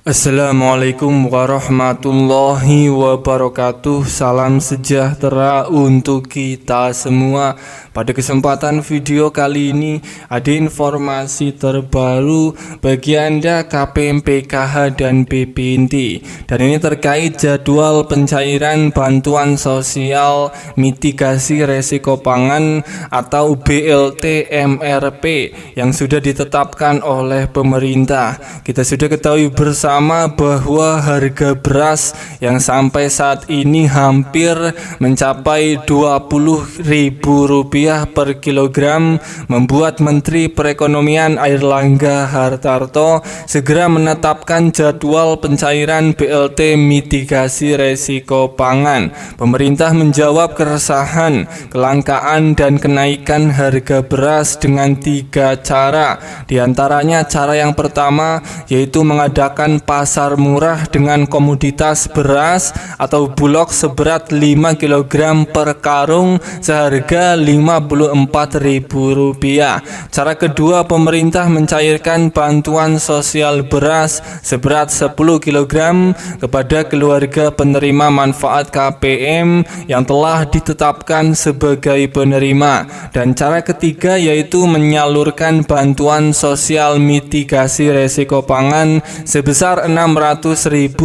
Assalamualaikum warahmatullahi wabarakatuh. Salam sejahtera untuk kita semua. Pada kesempatan video kali ini ada informasi terbaru bagi Anda KPM-PKH dan BPNT. Dan ini terkait jadwal pencairan bantuan sosial mitigasi resiko pangan atau BLT MRP yang sudah ditetapkan oleh pemerintah. Kita sudah ketahui bersama bahwa harga beras yang sampai saat ini hampir mencapai Rp20.000 per kilogram membuat Menteri Perekonomian Airlangga Hartarto segera menetapkan jadwal pencairan BLT mitigasi resiko pangan. Pemerintah menjawab keresahan, kelangkaan dan kenaikan harga beras dengan 3 cara. Di antaranya cara yang pertama yaitu mengadakan pasar murah dengan komoditas beras atau bulog seberat 5 kg per karung seharga Rp54.000. Cara kedua, pemerintah mencairkan bantuan sosial beras seberat 10 kg kepada keluarga penerima manfaat KPM yang telah ditetapkan sebagai penerima. Dan cara ketiga yaitu menyalurkan bantuan sosial mitigasi resiko pangan sebesar Rp600.000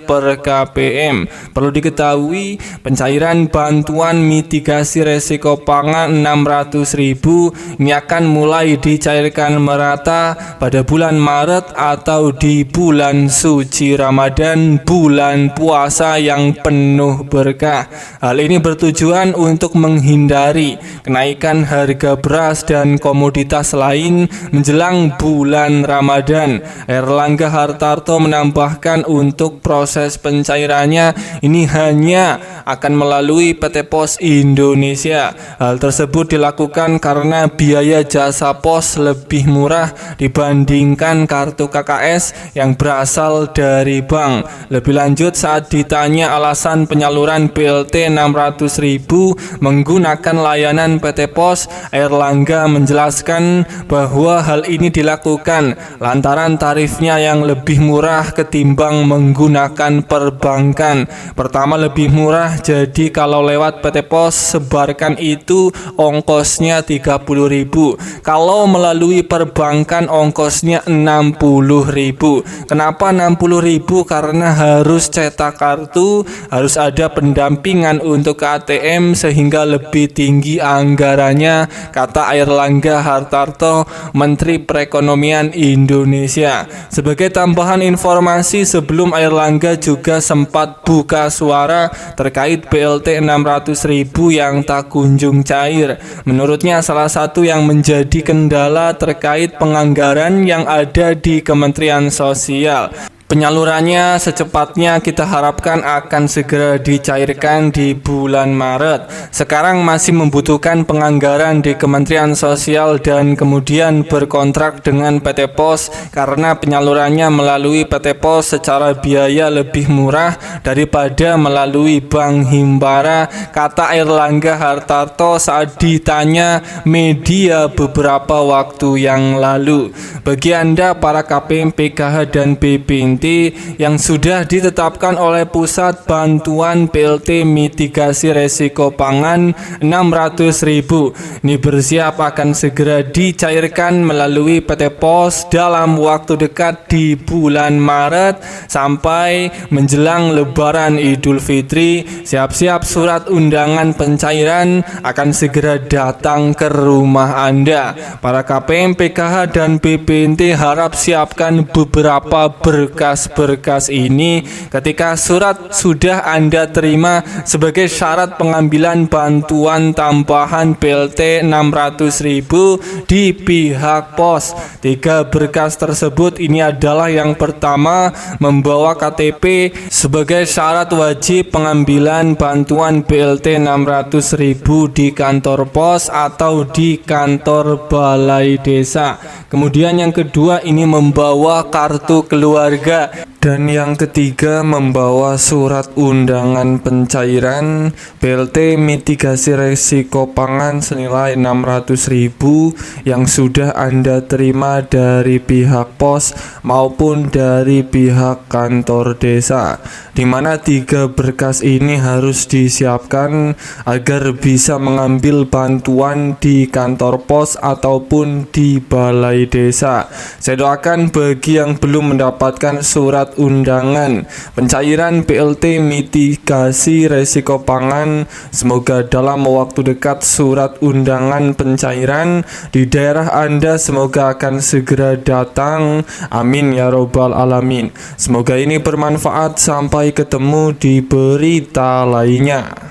per KPM. Perlu diketahui, pencairan bantuan mitigasi resiko pangan Rp600.000 ini akan mulai dicairkan merata pada bulan Maret atau di bulan suci Ramadan, bulan puasa yang penuh berkah. Hal ini bertujuan untuk menghindari kenaikan harga beras dan komoditas lain menjelang bulan Ramadan. Airlangga Hartarto menambahkan untuk proses pencairannya ini hanya akan melalui PT Pos Indonesia. Hal tersebut dilakukan karena biaya jasa pos lebih murah dibandingkan kartu KKS yang berasal dari bank. Lebih lanjut, saat ditanya alasan penyaluran BLT Rp600.000 menggunakan layanan PT Pos, Airlangga menjelaskan bahwa hal ini dilakukan lantaran tarifnya yang lebih murah ketimbang menggunakan perbankan. Pertama, lebih murah, jadi kalau lewat PT Pos sebarkan itu ongkosnya Rp30.000. Kalau melalui perbankan ongkosnya Rp60.000. Kenapa Rp60.000? Karena harus cetak kartu, harus ada pendampingan untuk ATM sehingga lebih tinggi anggarannya, kata Airlangga Hartarto, Menteri Perekonomian Indonesia. Sebagai tambahan informasi, sebelum Airlangga juga sempat buka suara terkait BLT Rp600.000 yang tak kunjung cair. Menurutnya salah satu yang menjadi kendala terkait penganggaran yang ada di Kementerian Sosial. Penyalurannya secepatnya kita harapkan akan segera dicairkan di bulan Maret. Sekarang masih membutuhkan penganggaran di Kementerian Sosial dan kemudian berkontrak dengan PT Pos karena penyalurannya melalui PT Pos secara biaya lebih murah daripada melalui Bank Himbara, kata Airlangga Hartarto saat ditanya media beberapa waktu yang lalu. Bagi Anda para KPM, PKH dan BPNT yang sudah ditetapkan oleh Pusat Bantuan BLT Mitigasi Resiko Pangan Rp600.000 ini bersiap akan segera dicairkan melalui PT Pos dalam waktu dekat di bulan Maret sampai menjelang Lebaran Idul Fitri. Siap-siap surat undangan pencairan akan segera datang ke rumah Anda. Para KPM, PKH dan BPNT harap siapkan beberapa berkas ini ketika surat sudah Anda terima sebagai syarat pengambilan bantuan tambahan BLT Rp600.000 di pihak pos. 3 berkas tersebut ini adalah yang pertama, membawa KTP sebagai syarat wajib pengambilan bantuan BLT Rp600.000 di kantor pos atau di kantor balai desa. Kemudian yang kedua ini membawa kartu keluarga. Dan yang ketiga, membawa surat undangan pencairan BLT mitigasi resiko pangan senilai 600.000 yang sudah Anda terima dari pihak pos maupun dari pihak kantor desa, di mana 3 berkas ini harus disiapkan agar bisa mengambil bantuan di kantor pos ataupun di balai desa. Saya doakan bagi yang belum mendapatkan surat undangan pencairan BLT mitigasi resiko pangan, semoga dalam waktu dekat surat undangan pencairan di daerah Anda semoga akan segera datang. Amin ya robbal alamin. Semoga ini bermanfaat. Sampai ketemu di berita lainnya.